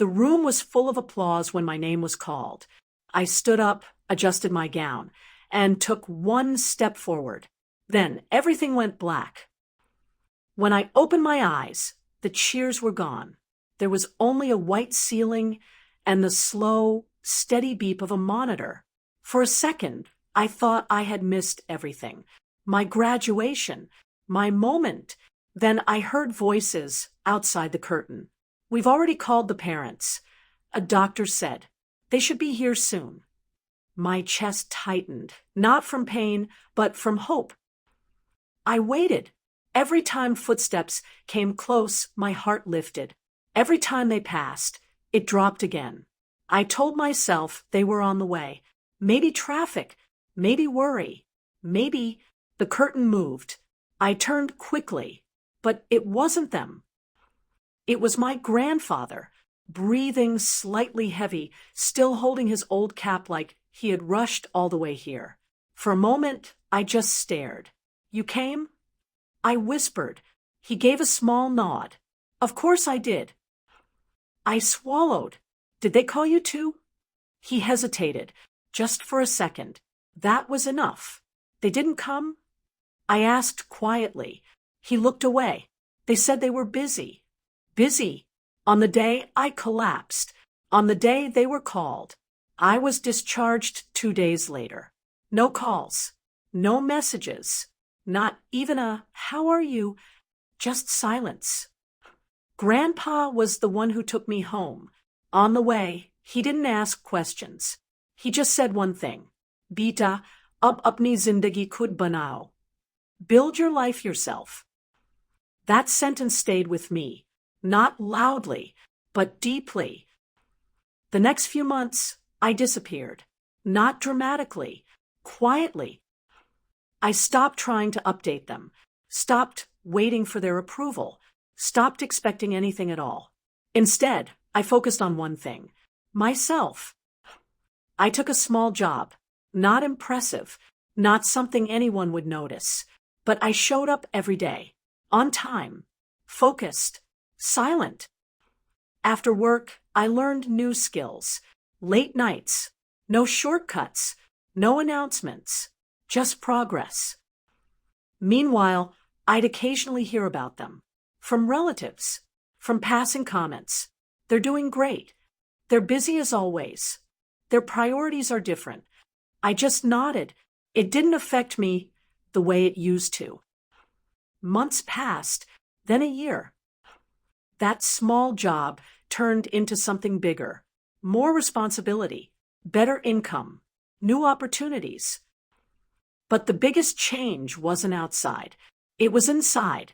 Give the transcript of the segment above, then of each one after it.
The room was full of applause when my name was called. I stood up, adjusted my gown, and took one step forward. Then everything went black. When I opened my eyes, the cheers were gone. There was only a white ceiling and the slow, steady beep of a monitor. For a second, I thought I had missed everything. My graduation, my moment. Then I heard voices outside the curtain. "We've already called the parents," a doctor said. "They should be here soon." My chest tightened, not from pain, but from hope. I waited. Every time footsteps came close, my heart lifted. Every time they passed, it dropped again. I told myself they were on the way. Maybe traffic, maybe worry, maybe. The curtain moved. I turned quickly, but it wasn't them. It was my grandfather, breathing slightly heavy, still holding his old cap like he had rushed all the way here. For a moment, I just stared. "You came?" I whispered. He gave a small nod. "Of course I did." I swallowed. "Did they call you too?" He hesitated, just for a second. That was enough. "They didn't come?" I asked quietly. He looked away. "They said they were busy." Busy. On the day I collapsed. On the day they were called. I was discharged 2 days later. No calls. No messages. Not even a "how are you?" Just silence. Grandpa was the one who took me home. On the way, he didn't ask questions. He just said one thing. "Beta, ab apni zindagi khud banao." Build your life yourself. That sentence stayed with me, not loudly, but deeply. The next few months, I disappeared. Not dramatically, quietly. I stopped trying to update them, stopped waiting for their approval, stopped expecting anything at all. Instead, I focused on one thing: myself. I took a small job, not impressive, not something anyone would notice, but I showed up every day, on time, focused, silent. After work, I learned new skills. Late nights, no shortcuts, no announcements, just progress. Meanwhile, I'd occasionally hear about them. From relatives, from passing comments. "They're doing great. They're busy as always. Their priorities are different." I just nodded. It didn't affect me the way it used to. Months passed, then a year. That small job turned into something bigger. More responsibility, better income, new opportunities. But the biggest change wasn't outside. It was inside.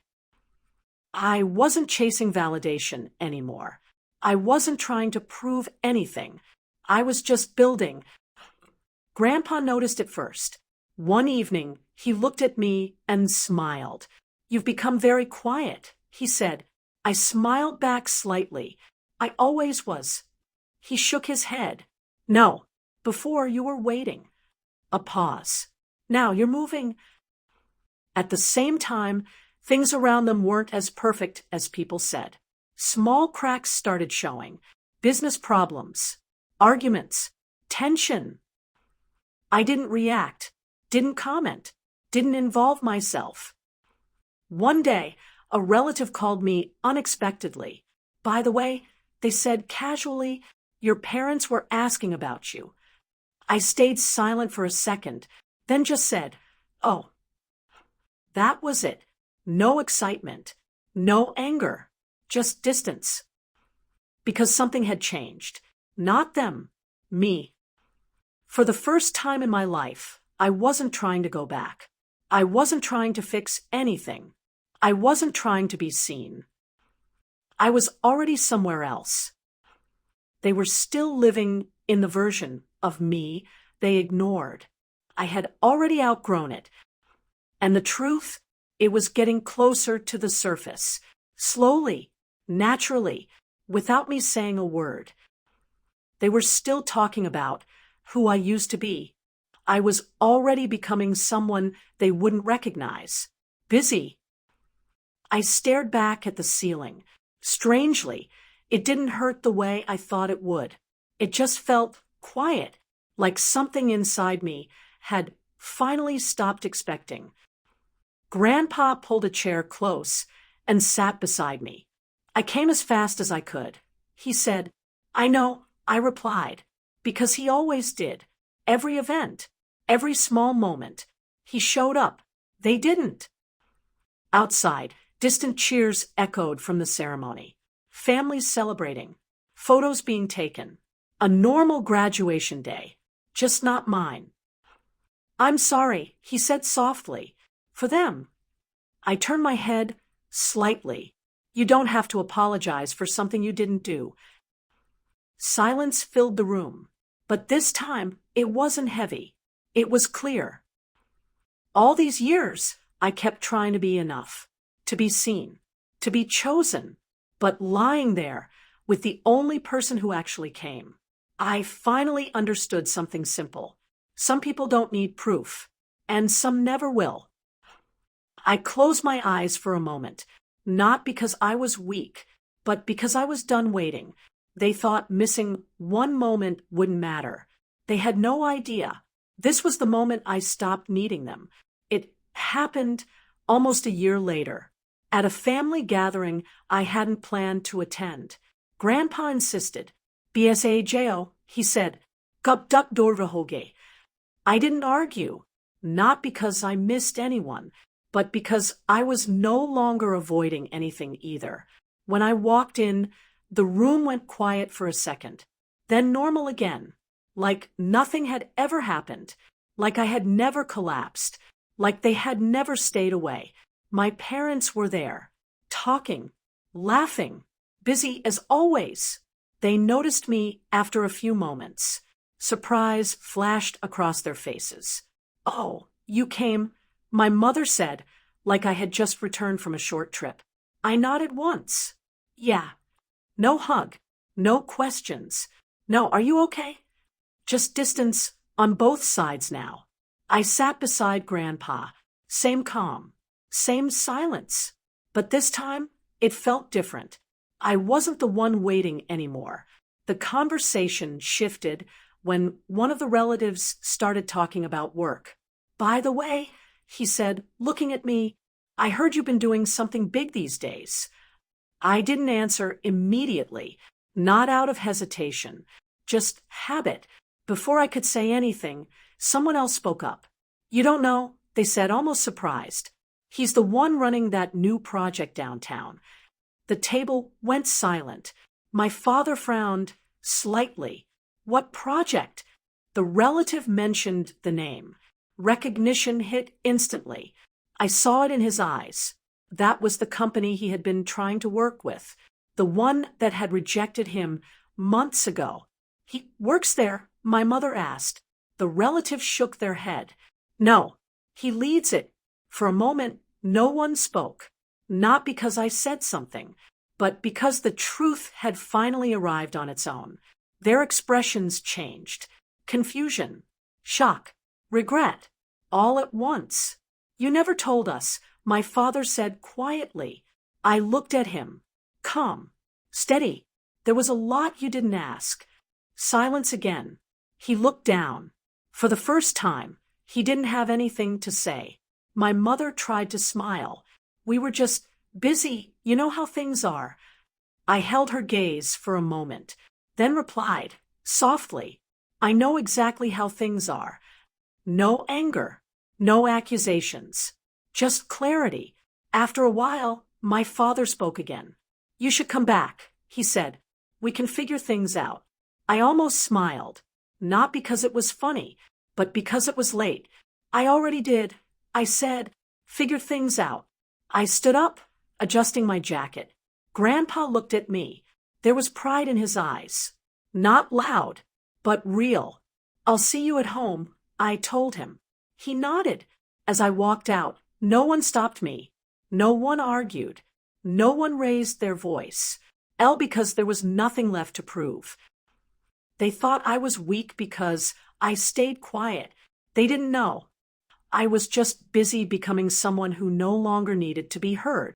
I wasn't chasing validation anymore. I wasn't trying to prove anything. I was just building. Grandpa noticed it first. One evening, he looked at me and smiled. "You've become very quiet," he said. I smiled back slightly. "I always was." He shook his head. "No, before you were waiting." A pause. "Now you're moving." At the same time, things around them weren't as perfect as people said. Small cracks started showing. Business problems, arguments, tension. I didn't react, didn't comment, didn't involve myself. One day, a relative called me unexpectedly. "By the way," they said casually, "your parents were asking about you." I stayed silent for a second, then just said, "Oh." That was it. No excitement, no anger, just distance. Because something had changed. Not them, me. For the first time in my life, I wasn't trying to go back. I wasn't trying to fix anything. I wasn't trying to be seen. I was already somewhere else. They were still living in the version of me they ignored. I had already outgrown it. And the truth, it was getting closer to the surface. Slowly, naturally, without me saying a word. They were still talking about who I used to be. I was already becoming someone they wouldn't recognize. Busy. I stared back at the ceiling. Strangely, It didn't hurt the way I thought it would. It just felt quiet, like something inside me had finally stopped expecting. Grandpa pulled a chair close and sat beside me. I came as fast as I could. He said, "I know," I replied, because he always did. Every event, every small moment. He showed up. They didn't. Outside, distant cheers echoed from the ceremony. Families celebrating. Photos being taken. A normal graduation day. Just not mine. "I'm sorry," he said softly. "For them." I turned my head slightly. "You don't have to apologize for something you didn't do." Silence filled the room, but this time it wasn't heavy. It was clear. All these years, I kept trying to be enough, to be seen, to be chosen, but lying there with the only person who actually came. I finally understood something simple. Some people don't need proof, and some never will. I closed my eyes for a moment, not because I was weak, but because I was done waiting. They thought missing one moment wouldn't matter. They had no idea. This was the moment I stopped needing them. It happened almost a year later. At a family gathering I hadn't planned to attend. Grandpa insisted. "BSAJO," he said. "Kab tak dur rahoge." I didn't argue, not because I missed anyone, but because I was no longer avoiding anything either. When I walked in, the room went quiet for a second, then normal again, like nothing had ever happened, like I had never collapsed, like they had never stayed away. My parents were there, talking, laughing, busy as always. They noticed me after a few moments. Surprise flashed across their faces. "Oh, you came," my mother said, like I had just returned from a short trip. I nodded once. "Yeah." No hug, no questions. No, "Are you okay?" Just distance on both sides now. I sat beside Grandpa. Same calm, same silence. But this time, it felt different. I wasn't the one waiting anymore. The conversation shifted when one of the relatives started talking about work. "By the way," he said, looking at me, "I heard you've been doing something big these days." I didn't answer immediately, not out of hesitation, just habit. Before I could say anything, someone else spoke up. "You don't know," they said, almost surprised. "He's the one running that new project downtown." The table went silent. My father frowned slightly. "What project?" The relative mentioned the name. Recognition hit instantly. I saw it in his eyes. That was the company he had been trying to work with, the one that had rejected him months ago. "He works there?" my mother asked. The relatives shook their head. "No, he leads it." For a moment, no one spoke, not because I said something, but because the truth had finally arrived on its own. Their expressions changed. Confusion, shock, regret, all at once. "You never told us," my father said quietly. I looked at him. Calm, steady. "There was a lot you didn't ask." Silence again. He looked down. For the first time, he didn't have anything to say. My mother tried to smile. "We were just busy, you know how things are." I held her gaze for a moment, then replied, softly, "I know exactly how things are." No anger, no accusations, just clarity. After a while, my father spoke again. "You should come back," he said. "We can figure things out." I almost smiled, not because it was funny, but because it was late. "I already did," I said. "Figure things out." I stood up, adjusting my jacket. Grandpa looked at me. There was pride in his eyes. Not loud, but real. "I'll see you at home," I told him. He nodded. As I walked out, no one stopped me. No one argued. No one raised their voice. Because there was nothing left to prove. They thought I was weak because I stayed quiet. They didn't know. I was just busy becoming someone who no longer needed to be heard.